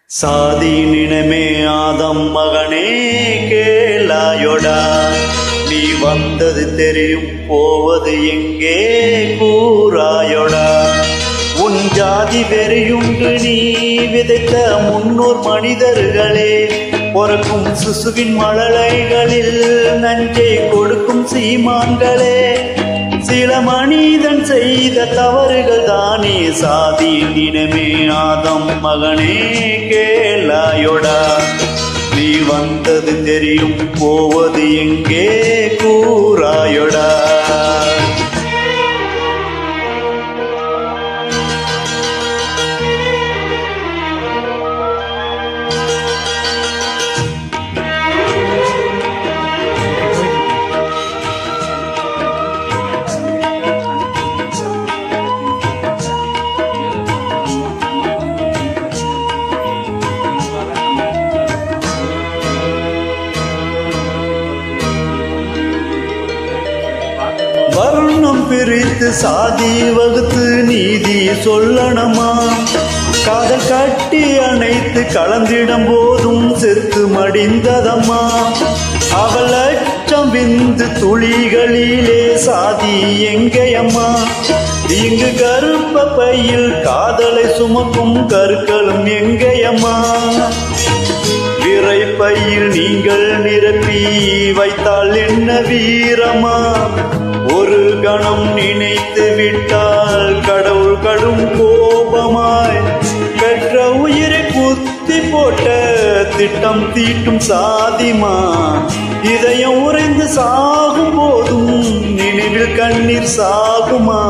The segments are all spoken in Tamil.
சாதி நினமே ஆதம் மகனே கேளாயோடா, நீ வந்தது தெரியும் போவது எங்கே கூறாயோடா. உன் ஜாதி வெறியுண்டு நீ விதைத்த முன்னோர் மனிதர்களே, பொறக்கும் சிசுவின் மழலைகளில் நஞ்சை கொடுக்கும் சீமான்களே, சில மனிதன் செய்த தவறுகள் தானே சாதி நினமே ஆதம் மகனே கேளாயோடா. நீ வந்தது தெரியும் போவது எங்கே கூறாயோடா. வர்ணம் பிரித்து சாதி வகுத்து நீதி சொல்லணுமா, காதல் கட்டி அணைத்து கலந்திடம் போதும் செத்து மடிந்ததம்மா. அவள் லட்சம் விந்து துளிகளிலே சாதி எங்கேயம்மா, இங்கு கருப்ப பையில் காதலை சுமக்கும் கற்களும் எங்கேயம்மா. விரைப்பையில் நீங்கள் நிரப்பி வைத்தால் என்ன வீரமா, ஒரு கணம் நினைத்து விட்டால் கடவுள் கடும் கோபமாய் பெற்ற உயிரை குத்தி போட்ட திட்டம் தீட்டும் சாதிமா. இதயம் உறைந்து சாகும் போதும் நினைவில் கண்ணீர் சாகுமா,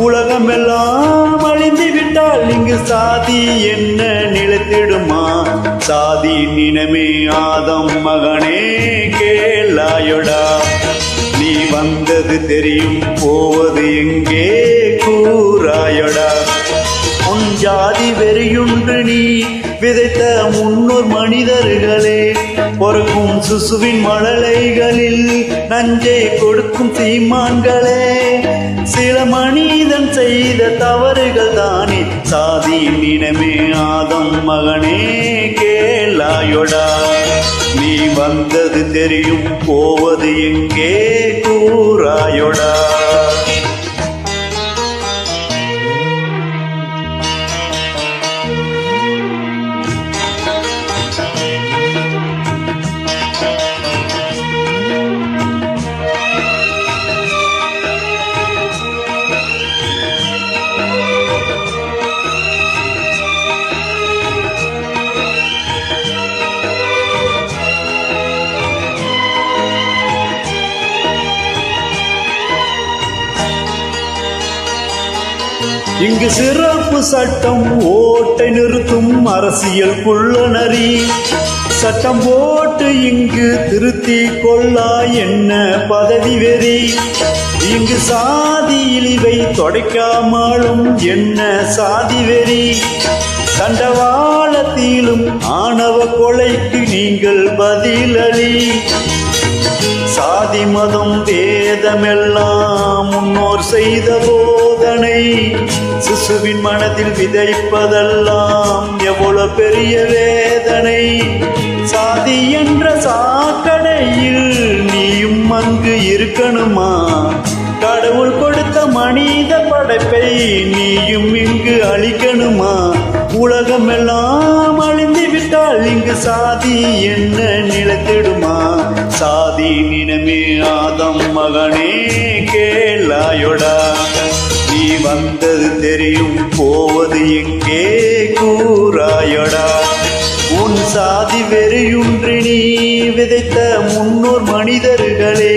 உலகமெல்லாம் அழிந்து விட்டால் இங்கு சாதி என்ன நிலைத்திடுமா. சாதி நினமே ஆதம் மகனே கேளாயோடா, நீ வந்தது தெரியும் போவது எங்கே கூறாயோடா. உன் ஜாதி வெறியுண்டு நீ விதைத்த முன்னோர் மனிதர்களே, பொறுக்கும் சிசுவின் மழலைகளில் நஞ்சை கொடுக்கும் சீமான்களே, சில மனிதன் செய்த தவறுகள் தானே சாதி நினமே ஆதம் மகனே கேளாயோடா. நீ வந்தது தெரியும் போவது எங்கே கூறாயோடா. இங்கு சிறப்பு சட்டம் ஓட்டை நிறுத்தும் அரசியல் குள்ளநரி, சட்டம் போட்டு இங்கு திருத்தி கொள்ளா என்ன பதவி வெறி. இங்கு சாதி இழிவை தொடைக்காமலும் என்ன சாதி வெறி. தண்டவாளத்திலும் ஆணவ கொலைக்கு நீங்கள் பதிலளி. சாதி மதம் வேதமெல்லாம் முன்னோர் செய்த போதனை, சிசுவின் மனதில் விதைப்பதெல்லாம் எவ்வளவு பெரிய வேதனை. சாதி என்ற சாக்கடையில் நீயும் அங்கு இருக்கணுமா, கடவுள் கொடுத்த மனித படைப்பை நீயும் இங்கு அழிக்கணுமா. உலகமெல்லாம் அழிந்து விட்டால் இங்கு சாதி என்ன நிலைத்திடுமா. சாதி நினமே ஆதம் மகனே கேளாயோடா, நீ வந்தது தெரியும் போவது எங்கே கூறாயோடா. உன் சாதி வெறியுன்று நீ விதைத்த முன்னோர் மனிதர்களே,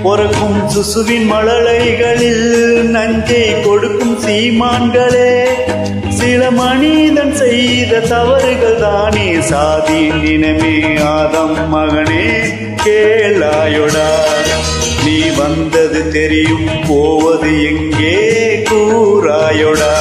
பொறக்கும் சிசுவின் மழலைகளில் நஞ்சை கொடுக்கும் சீமான்களே, சில மனிதன் செய்த தவறுகள் தானே சாதி நினமே ஆதம் மகனே கேளாயோடா. நீ வந்தது தெரியும் போவது எங்கே கூறாயோடா.